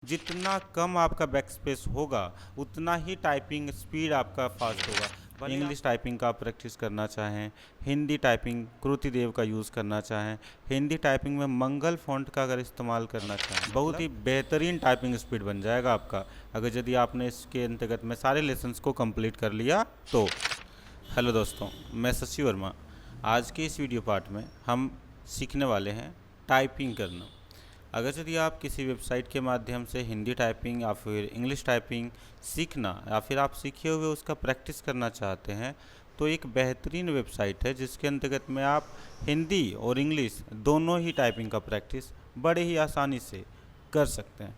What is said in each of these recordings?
जितना कम आपका back space होगा उतना ही टाइपिंग स्पीड आपका फास्ट होगा। इंग्लिश टाइपिंग का आप प्रैक्टिस करना चाहें, हिंदी टाइपिंग कृतिदेव का यूज़ करना चाहें, हिंदी टाइपिंग में मंगल फ़ॉन्ट का अगर इस्तेमाल करना चाहें, बहुत ही बेहतरीन टाइपिंग स्पीड बन जाएगा आपका, अगर यदि आपने इसके अंतर्गत में सारे लेसन्स को कंप्लीट कर लिया तो। हेलो दोस्तों, मैं शशि वर्मा। आज के इस वीडियो पार्ट में हम सीखने वाले हैं टाइपिंग करना। अगर यदि आप किसी वेबसाइट के माध्यम से हिंदी टाइपिंग या फिर इंग्लिश टाइपिंग सीखना या फिर आप सीखे हुए उसका प्रैक्टिस करना चाहते हैं तो एक बेहतरीन वेबसाइट है जिसके अंतर्गत में आप हिंदी और इंग्लिश दोनों ही टाइपिंग का प्रैक्टिस बड़े ही आसानी से कर सकते हैं।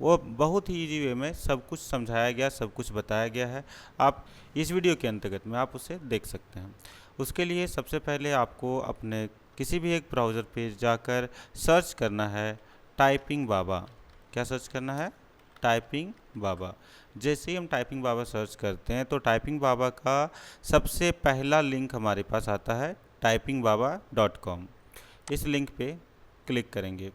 वो बहुत ही इजी वे में सब कुछ समझाया गया, सब कुछ बताया गया है। आप इस वीडियो के अंतर्गत में आप उसे देख सकते हैं। उसके लिए सबसे पहले आपको अपने किसी भी एक ब्राउज़र पे जाकर सर्च करना है टाइपिंग बाबा। क्या सर्च करना है? टाइपिंग बाबा। जैसे ही हम टाइपिंग बाबा सर्च करते हैं तो टाइपिंग बाबा का सबसे पहला लिंक हमारे पास आता है typingbaba.com। इस लिंक पे क्लिक करेंगे।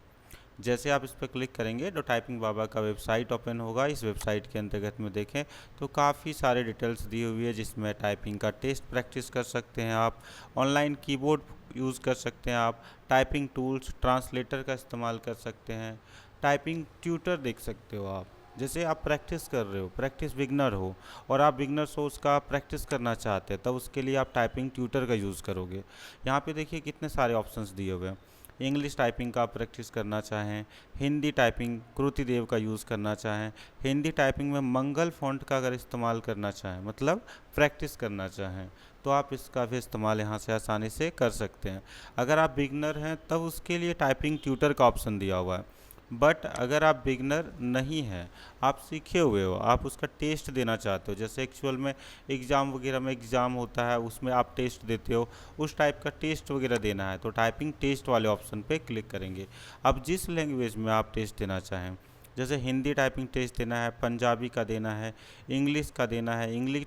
जैसे आप इस पर क्लिक करेंगे तो टाइपिंग बाबा का वेबसाइट ओपन होगा। इस वेबसाइट के अंतर्गत में देखें तो काफ़ी सारे डिटेल्स दी हुई है, जिसमें टाइपिंग का टेस्ट प्रैक्टिस कर सकते हैं आप, ऑनलाइन कीबोर्ड यूज़ कर सकते हैं आप, टाइपिंग टूल्स, ट्रांसलेटर का इस्तेमाल कर सकते हैं, टाइपिंग ट्यूटर देख सकते हो आप। जैसे आप प्रैक्टिस कर रहे हो, प्रैक्टिस बिगनर हो और आप बिगनर्स हो, उसका प्रैक्टिस करना चाहते हैं, तब उसके लिए आप टाइपिंग ट्यूटर का यूज़ करोगे। यहाँ पे देखिए कितने सारे ऑप्शंस दिए हुए हैं। इंग्लिश टाइपिंग का प्रैक्टिस करना चाहें, हिंदी टाइपिंग कृतिदेव का यूज़ करना चाहें, हिंदी टाइपिंग में मंगल फ़ॉन्ट का अगर इस्तेमाल करना चाहें, मतलब प्रैक्टिस करना चाहें, तो आप इसका भी इस्तेमाल यहाँ से आसानी से कर सकते हैं। अगर आप बिगनर हैं तब उसके लिए टाइपिंग ट्यूटर का ऑप्शन दिया हुआ है। बट अगर आप बिगनर नहीं हैं, आप सीखे हुए हो, आप उसका टेस्ट देना चाहते हो, जैसे एक्चुअल में एग्ज़ाम वगैरह में एग्ज़ाम होता है उसमें आप टेस्ट देते हो, उस टाइप का टेस्ट वगैरह देना है तो टाइपिंग टेस्ट वाले ऑप्शन पे क्लिक करेंगे। अब जिस लैंग्वेज में आप टेस्ट देना चाहें, जैसे हिंदी टाइपिंग टेस्ट देना है, पंजाबी का देना है, इंग्लिश का देना है, इंग्लिश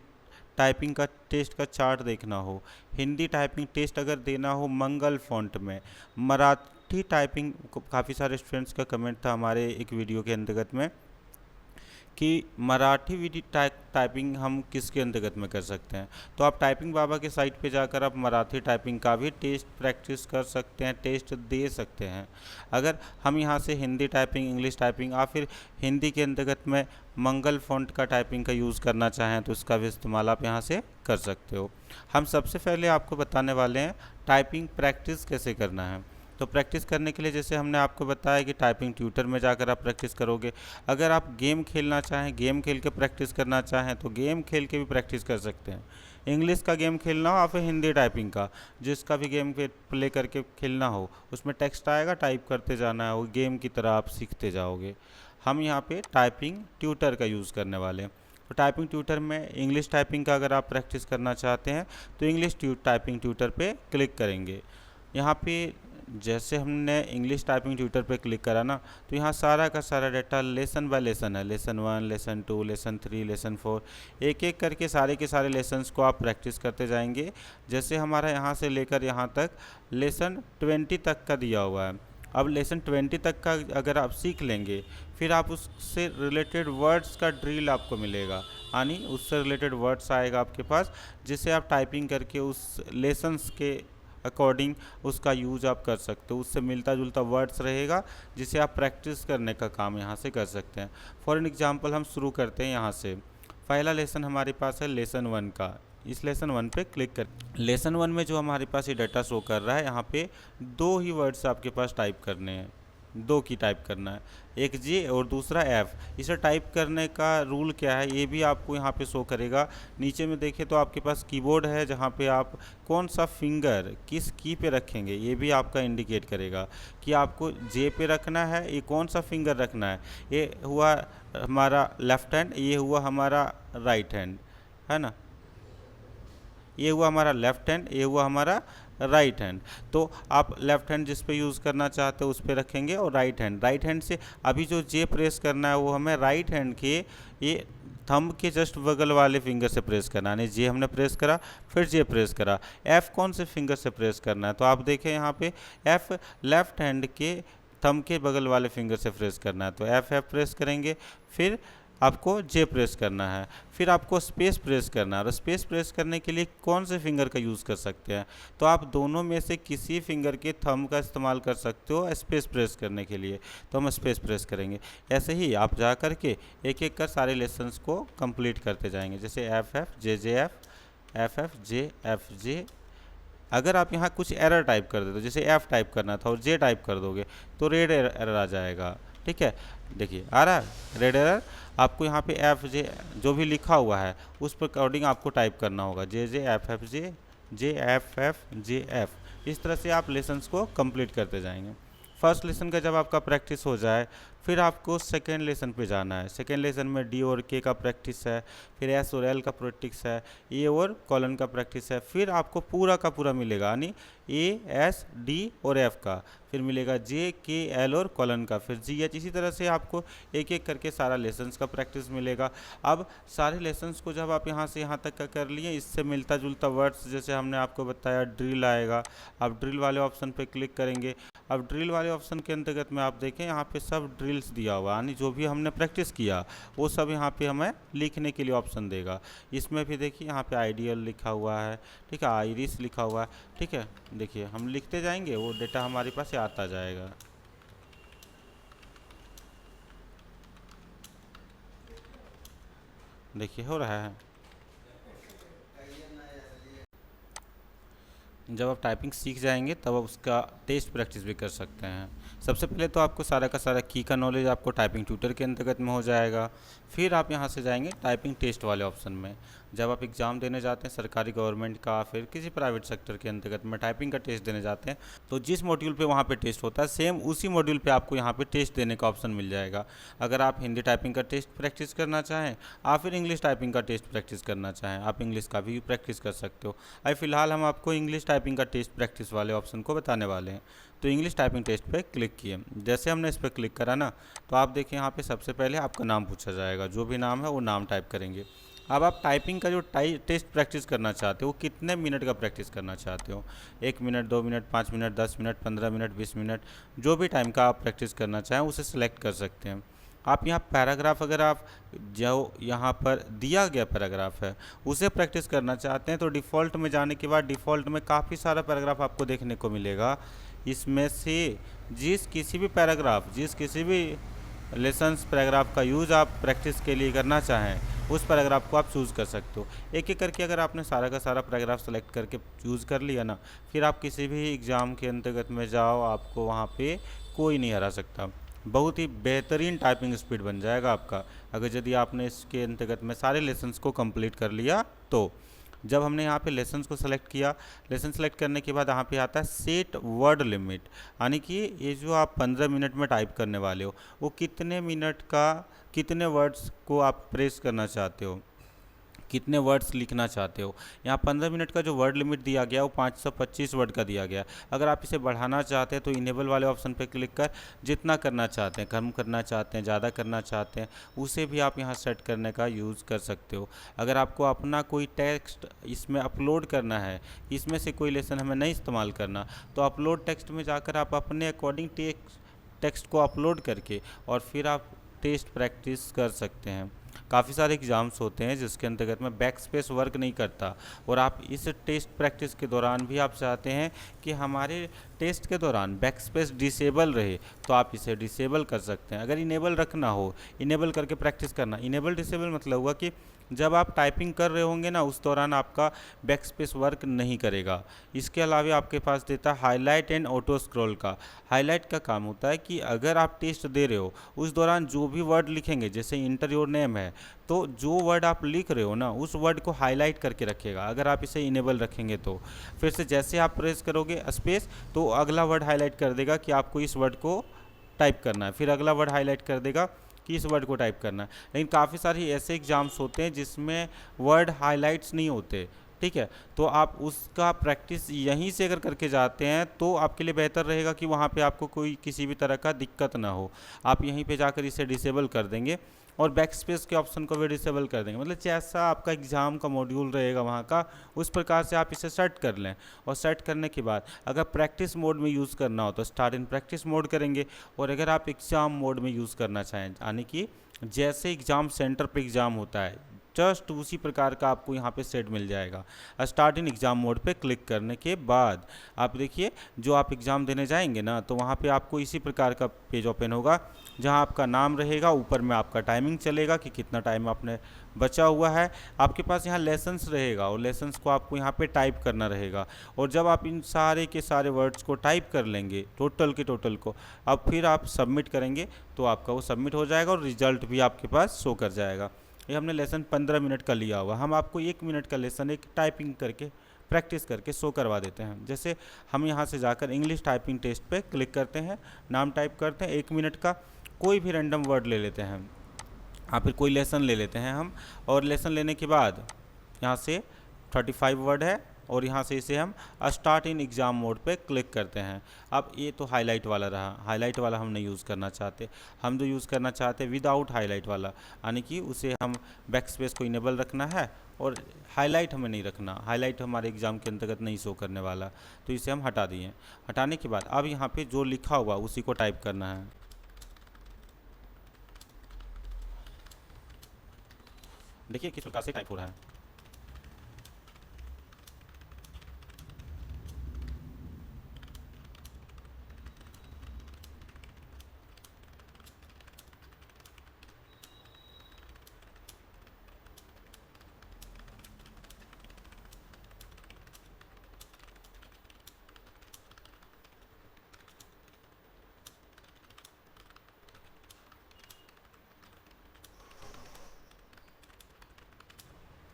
टाइपिंग का टेस्ट का चार्ट देखना हो, हिंदी टाइपिंग टेस्ट अगर देना हो मंगल फ़ॉन्ट में, मराठी टाइपिंग, काफ़ी सारे स्टूडेंट्स का कमेंट था हमारे एक वीडियो के अंतर्गत में कि मराठी वीडियो टाइपिंग हम किसके अंतर्गत में कर सकते हैं, तो आप टाइपिंग बाबा के साइट पे जाकर आप मराठी टाइपिंग का भी टेस्ट प्रैक्टिस कर सकते हैं, टेस्ट दे सकते हैं। अगर हम यहाँ से हिंदी टाइपिंग, इंग्लिश टाइपिंग या फिर हिंदी के अंतर्गत में मंगल फ़ॉन्ट का टाइपिंग का यूज़ करना चाहें तो इसका भी इस्तेमाल आप यहाँ से कर सकते हो। हम सबसे पहले आपको बताने वाले हैं टाइपिंग प्रैक्टिस कैसे करना है। तो प्रैक्टिस करने के लिए जैसे हमने आपको बताया कि टाइपिंग ट्यूटर में जाकर आप प्रैक्टिस करोगे। अगर आप गेम खेलना चाहें, गेम खेल के प्रैक्टिस करना चाहें तो गेम खेल के भी प्रैक्टिस कर सकते हैं। इंग्लिश का गेम खेलना हो या फिर हिंदी टाइपिंग का, जिसका भी गेम प्ले करके खेलना हो, उसमें टेक्स्ट आएगा, टाइप करते जाना है, वो गेम की तरह आप सीखते जाओगे। हम यहाँ पे टाइपिंग ट्यूटर का यूज़ करने वाले हैं। तो टाइपिंग ट्यूटर में इंग्लिश टाइपिंग का अगर आप प्रैक्टिस करना चाहते हैं तो इंग्लिश टाइपिंग ट्यूटर पे क्लिक करेंगे। यहाँ पे जैसे हमने इंग्लिश टाइपिंग ट्यूटर पे क्लिक करा ना, तो यहाँ सारा का सारा डाटा लेसन बाय लेसन है, लेसन 1, लेसन 2, लेसन 3, लेसन 4, एक एक करके सारे के सारे लेसन्स को आप प्रैक्टिस करते जाएंगे। जैसे हमारा यहाँ से लेकर यहाँ तक लेसन 20 तक का दिया हुआ है। अब लेसन 20 तक का अगर आप सीख लेंगे, फिर आप उससे रिलेटेड वर्ड्स का ड्रिल आपको मिलेगा, यानी उससे रिलेटेड वर्ड्स आएगा आपके पास, जिसे आप टाइपिंग करके उस लेसन्स के अकॉर्डिंग उसका यूज़ आप कर सकते हो। उससे मिलता जुलता वर्ड्स रहेगा जिसे आप प्रैक्टिस करने का काम यहाँ से कर सकते हैं। फॉर एन एग्जांपल हम शुरू करते हैं यहाँ से। पहला लेसन हमारे पास है लेसन 1 का। इस लेसन 1 पे क्लिक कर, लेसन 1 में जो हमारे पास ये डाटा शो कर रहा है, यहाँ पे 2 ही वर्ड्स आपके पास टाइप करने हैं, 2 की टाइप करना है, एक जे और दूसरा एफ। इसे टाइप करने का रूल क्या है ये भी आपको यहाँ पे शो करेगा। नीचे में देखें तो आपके पास कीबोर्ड है, जहाँ पे आप कौन सा फिंगर किस की पे रखेंगे ये भी आपका इंडिकेट करेगा कि आपको जे पे रखना है, ये कौन सा फिंगर रखना है। ये हुआ हमारा लेफ़्ट हैंड, ये हुआ हमारा राइट हैंड, है ना, ये हुआ हमारा लेफ़्ट हैंड, ये हुआ हमारा राइट हैंड। तो आप लेफ़्ट हैंड जिस पे यूज़ करना चाहते हो उस पे रखेंगे, और राइट हैंड से अभी जो जे प्रेस करना है वो हमें राइट हैंड के ये थंब के जस्ट बगल वाले फिंगर से प्रेस करना है। जे हमने प्रेस करा, फिर जे प्रेस करा। एफ़ कौन से फिंगर से प्रेस करना है, तो आप देखें यहाँ पे एफ़ लेफ़्ट हैंड के थंब के बगल वाले फिंगर से प्रेस करना है, तो F प्रेस करेंगे, फिर आपको J प्रेस करना है, फिर आपको स्पेस प्रेस करना है। और स्पेस प्रेस करने के लिए कौन से फिंगर का यूज़ कर सकते हैं, तो आप दोनों में से किसी फिंगर के थंब का इस्तेमाल कर सकते हो स्पेस प्रेस करने के लिए, तो हम स्पेस प्रेस करेंगे। ऐसे ही आप जा कर के एक एक कर सारे लेसन्स को कंप्लीट करते जाएंगे, जैसे F J J F F J। अगर आप यहाँ कुछ एरर टाइप कर देते हो, जैसे F टाइप करना था और J टाइप कर दोगे तो रेड एरर आ जाएगा। ठीक है, देखिए आ रहा है रेड एरर। आपको यहाँ पे F J जो भी लिखा हुआ है उस पर अकॉर्डिंग आपको टाइप करना होगा, J J F F J J F F J F। इस तरह से आप लेसन्स को कंप्लीट करते जाएंगे। फर्स्ट लेसन का जब आपका प्रैक्टिस हो जाए, फिर आपको सेकेंड लेसन पे जाना है। सेकेंड लेसन में D और K का प्रैक्टिस है, फिर S और L का प्रैक्टिस है, A और कॉलन का प्रैक्टिस है, फिर आपको पूरा का पूरा मिलेगा, यानी A S D और F का, फिर मिलेगा J K L और कॉलन का, फिर G H। इसी तरह से आपको एक एक करके सारा लेसन्स का प्रैक्टिस मिलेगा। अब सारे लेसन्स को जब आप यहाँ से यहाँ तक का कर लिए, इससे मिलता जुलता वर्ड्स जैसे हमने आपको बताया ड्रिल आएगा। आप ड्रिल वाले ऑप्शन पे क्लिक करेंगे। अब ड्रिल वाले ऑप्शन के अंतर्गत में आप देखें यहाँ पे सब ड्रिल्स दिया हुआ, यानी जो भी हमने प्रैक्टिस किया वो सब यहाँ पे हमें लिखने के लिए ऑप्शन देगा। इसमें भी देखिए यहाँ पे आइडियल लिखा हुआ है, ठीक है, आइरिस लिखा हुआ है। ठीक है, देखिए हम लिखते जाएंगे, वो डेटा हमारे पास आता जाएगा। देखिए हो रहा है। जब आप टाइपिंग सीख जाएंगे तब आप उसका टेस्ट प्रैक्टिस भी कर सकते हैं। सबसे पहले तो आपको सारा का सारा की का नॉलेज आपको टाइपिंग ट्यूटर के अंतर्गत में हो जाएगा। फिर आप यहाँ से जाएंगे टाइपिंग टेस्ट वाले ऑप्शन में। जब आप एग्ज़ाम देने जाते हैं सरकारी गवर्नमेंट का, फिर किसी प्राइवेट सेक्टर के अंतर्गत में टाइपिंग का टेस्ट देने जाते हैं, तो जिस मॉड्यूल पे वहाँ पे टेस्ट होता है सेम उसी मॉड्यूल पे आपको यहाँ पे टेस्ट देने का ऑप्शन मिल जाएगा। अगर आप हिंदी टाइपिंग का टेस्ट प्रैक्टिस करना चाहें, आप फिर इंग्लिश टाइपिंग का टेस्ट प्रैक्टिस करना चाहें, आप इंग्लिश का भी प्रैक्टिस कर सकते हो। अभी फ़िलहाल हम आपको इंग्लिश टाइपिंग का टेस्ट प्रैक्टिस वाले ऑप्शन को बताने वाले हैं। तो इंग्लिश टाइपिंग टेस्ट पे क्लिक किए। जैसे हमने इस पर क्लिक करा ना, तो आप देखिए यहाँ पे सबसे पहले आपका नाम पूछा जाएगा, जो भी नाम है वो नाम टाइप करेंगे। अब आप टाइपिंग का जो टेस्ट प्रैक्टिस करना चाहते हो, कितने मिनट का प्रैक्टिस करना चाहते हो, 1 minute, 2 minute, 5 minute, 10 minute, 15 minute, 20 minute, जो भी टाइम का आप प्रैक्टिस करना चाहें उसे सिलेक्ट कर सकते हैं। आप यहाँ पैराग्राफ, अगर आप जो यहाँ पर दिया गया पैराग्राफ है उसे प्रैक्टिस करना चाहते हैं, तो डिफ़ॉल्ट में जाने के बाद डिफ़ॉल्ट में काफ़ी सारा पैराग्राफ आपको देखने को मिलेगा। इसमें से जिस किसी भी लेसन्स पैराग्राफ का यूज़ आप प्रैक्टिस के लिए करना चाहें, उस पैराग्राफ को आप चूज़ कर सकते हो। एक एक करके अगर आपने सारा का सारा पैराग्राफ सेलेक्ट करके चूज़ कर लिया ना, फिर आप किसी भी एग्ज़ाम के अंतर्गत में जाओ, आपको वहाँ पे कोई नहीं हरा सकता। बहुत ही बेहतरीन टाइपिंग स्पीड बन जाएगा आपका, अगर यदि आपने इसके अंतर्गत में सारे लेसन्स को कंप्लीट कर लिया तो। जब हमने यहाँ पे लेसन्स को सेलेक्ट किया, लेसन सेलेक्ट करने के बाद यहाँ पे आता है सेट वर्ड लिमिट, यानी कि ये जो आप 15 मिनट में टाइप करने वाले हो वो कितने मिनट का कितने वर्ड्स को आप प्रेस करना चाहते हो, कितने वर्ड्स लिखना चाहते हो। यहाँ 15 मिनट का जो वर्ड लिमिट दिया गया वो 525 वर्ड का दिया गया। अगर आप इसे बढ़ाना चाहते हैं तो इनेबल वाले ऑप्शन पर क्लिक कर जितना करना चाहते हैं, कम करना चाहते हैं, ज़्यादा करना चाहते हैं, उसे भी आप यहाँ सेट करने का यूज़ कर सकते हो। अगर आपको अपना कोई टेक्स्ट इसमें अपलोड करना है, इसमें से कोई लेसन हमें नहीं इस्तेमाल करना, तो अपलोड टेक्स्ट में जाकर आप अपने अकॉर्डिंग टेक्स्ट को अपलोड करके और फिर आप टेस्ट प्रैक्टिस कर सकते हैं। काफ़ी सारे एग्ज़ाम्स होते हैं जिसके अंतर्गत में बैक स्पेस वर्क नहीं करता, और आप इस टेस्ट प्रैक्टिस के दौरान भी आप चाहते हैं कि हमारे टेस्ट के दौरान बैक स्पेस डिसेबल रहे, तो आप इसे डिसेबल कर सकते हैं। अगर इनेबल रखना हो, इनेबल करके प्रैक्टिस करना। इनेबल डिसेबल मतलब हुआ कि जब आप टाइपिंग कर रहे होंगे ना, उस दौरान आपका बैक स्पेस वर्क नहीं करेगा। इसके अलावा आपके पास देता है हाईलाइट एंड ऑटो स्क्रॉल का। हाईलाइट का काम होता है कि अगर आप टेस्ट दे रहे हो उस दौरान जो भी वर्ड लिखेंगे, जैसे इंटर योर नेम है, तो जो वर्ड आप लिख रहे हो ना उस वर्ड को हाईलाइट करके रखेगा। अगर आप इसे इनेबल रखेंगे तो फिर से जैसे आप प्रेस करोगे स्पेस, तो अगला वर्ड हाईलाइट कर देगा कि आपको इस वर्ड को टाइप करना है, फिर अगला वर्ड हाईलाइट कर देगा कि इस वर्ड को टाइप करना है। लेकिन काफ़ी सारे ऐसे एग्जाम्स होते हैं जिसमें वर्ड हाइलाइट्स नहीं होते, ठीक है। तो आप उसका प्रैक्टिस यहीं से अगर करके जाते हैं तो आपके लिए बेहतर रहेगा कि वहाँ पे आपको कोई किसी भी तरह का दिक्कत ना हो। आप यहीं पे जाकर इसे डिसेबल कर देंगे और बैक स्पेस के ऑप्शन को भी डिसेबल कर देंगे, मतलब जैसा आपका एग्ज़ाम का मॉड्यूल रहेगा वहाँ का, उस प्रकार से आप इसे सेट कर लें। और सेट करने के बाद अगर प्रैक्टिस मोड में यूज़ करना हो तो स्टार्ट इन प्रैक्टिस मोड करेंगे, और अगर आप एग्ज़ाम मोड में यूज़ करना चाहें, यानी कि जैसे एग्ज़ाम सेंटर पे एग्ज़ाम होता है जस्ट उसी प्रकार का आपको यहाँ पे सेट मिल जाएगा। स्टार्ट इन एग्ज़ाम मोड पे क्लिक करने के बाद आप देखिए जो आप एग्ज़ाम देने जाएंगे ना, तो वहाँ पे आपको इसी प्रकार का पेज ओपन होगा, जहाँ आपका नाम रहेगा, ऊपर में आपका टाइमिंग चलेगा कि कितना टाइम आपने बचा हुआ है। आपके पास यहाँ लेसन्स रहेगा और लेसन्स को आपको यहाँ पे टाइप करना रहेगा। और जब आप इन सारे के सारे वर्ड्स को टाइप कर लेंगे टोटल के टोटल को, अब फिर आप सबमिट करेंगे तो आपका वो सबमिट हो जाएगा और रिजल्ट भी आपके पास शो कर जाएगा। ये हमने लेसन 15 मिनट का लिया हुआ, हम आपको 1 मिनट का लेसन एक टाइपिंग करके प्रैक्टिस करके शो करवा देते हैं। जैसे हम यहाँ से जाकर इंग्लिश टाइपिंग टेस्ट पे क्लिक करते हैं, नाम टाइप करते हैं, 1 मिनट का कोई भी रैंडम वर्ड ले लेते हैं, फिर कोई लेसन ले लेते हैं हम, और लेसन लेने के बाद यहाँ से 35 वर्ड है और यहाँ से इसे हम स्टार्ट इन एग्ज़ाम मोड पे क्लिक करते हैं। अब ये तो हाईलाइट वाला रहा, हाईलाइट वाला हम नहीं यूज़ करना चाहते, हम जो यूज़ करना चाहते हैं विदाउट हाईलाइट वाला, यानी कि उसे हम बैक स्पेस को इनेबल रखना है और हाईलाइट हमें नहीं रखना, हाईलाइट हमारे एग्ज़ाम के अंतर्गत नहीं शो करने वाला, तो इसे हम हटा दिए। हटाने के बाद अब यहाँ पर जो लिखा हुआ उसी को टाइप करना है। देखिए किस प्रकार से टाइप हो रहा है।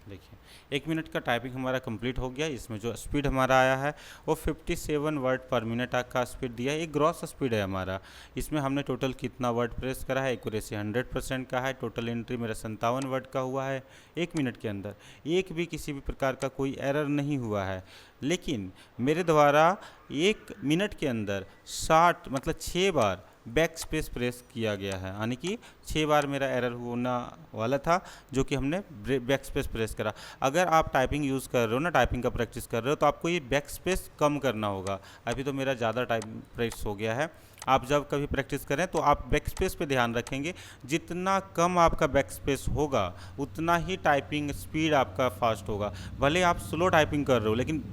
देखिए 1 मिनट का टाइपिंग हमारा कंप्लीट हो गया। इसमें जो स्पीड हमारा आया है वो 57 वर्ड पर मिनट का स्पीड दिया है, ये ग्रॉस स्पीड है हमारा। इसमें हमने टोटल कितना वर्ड प्रेस करा है, एक्यूरेसी 100% का है, टोटल एंट्री मेरा 57 वर्ड का हुआ है 1 मिनट के अंदर, एक भी किसी भी प्रकार का कोई एरर नहीं हुआ है। लेकिन मेरे द्वारा 1 मिनट के अंदर 60 मतलब 6 बार बैक स्पेस प्रेस किया गया है, यानी कि 6 बार मेरा एरर होना वाला था जो कि हमने बैक स्पेस प्रेस करा। अगर आप टाइपिंग यूज़ कर रहे हो ना, टाइपिंग का प्रैक्टिस कर रहे हो, तो आपको ये बैक स्पेस कम करना होगा। अभी तो मेरा ज़्यादा टाइम प्रेस हो गया है। आप जब कभी प्रैक्टिस करें तो आप बैक स्पेस पे ध्यान रखेंगे, जितना कम आपका बैक स्पेस होगा उतना ही टाइपिंग स्पीड आपका फास्ट होगा। भले आप स्लो टाइपिंग कर रहे हो, लेकिन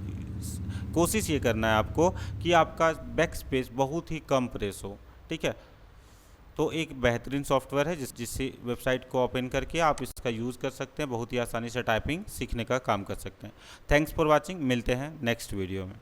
कोशिश ये करना है आपको कि आपका बैक स्पेस बहुत ही कम प्रेस हो, ठीक है। तो एक बेहतरीन सॉफ्टवेयर है जिससे वेबसाइट को ओपन करके आप इसका यूज़ कर सकते हैं, बहुत ही आसानी से टाइपिंग सीखने का काम कर सकते हैं। थैंक्स फॉर वाचिंग, मिलते हैं नेक्स्ट वीडियो में।